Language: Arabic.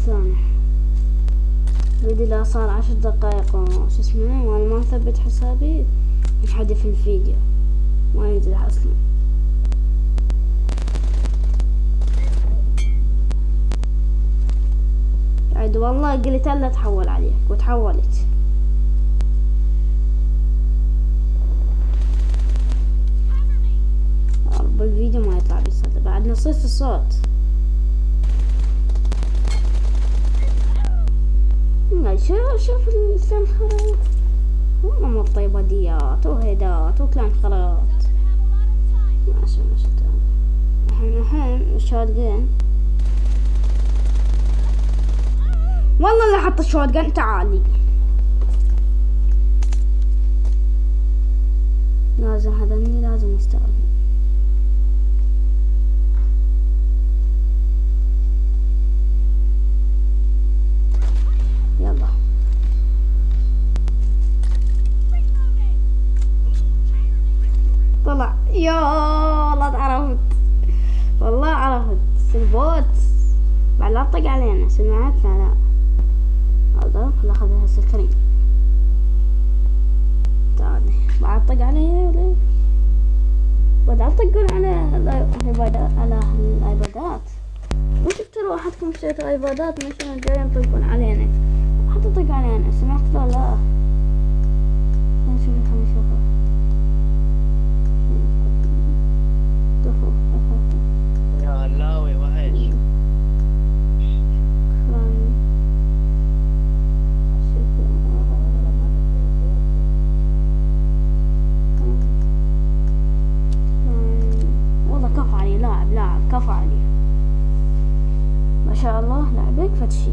الثاني. الفيديو لا صار 10 دقايق وش اسمه، وانا ما مثبت حسابي ينحذف الفيديو ما ينزل اصلا. عاد والله قلت لا تحول عليك وتحولت. رب الفيديو ما يطلع بيصدق بعد نصيص الصوت. شوف السمخرة والله مو طيبة ديات وهيدات وكلام خرات. ماشي تمام. الحين الشوت جن والله اللي حط الشوت جن. تعالي لازم هذا مني لازم يستقبل. يلا طلع يا والله عرفت والله عرفت البوت بعد لا طق علينا. سمعت؟ لا هذا خل اخذها سكرين. تعالي بعد طق علي بعد طقون على الايبادات. وش ترى واحدكم اشتريتوا ايبادات مثلا جايين يطقون علينا. حتى طق علينا. سمعت؟ لا خلينا نشوفه. يا لاوي وحش. والله كفى علي لاعب كفى علي ما شاء الله. لعبك فتشي.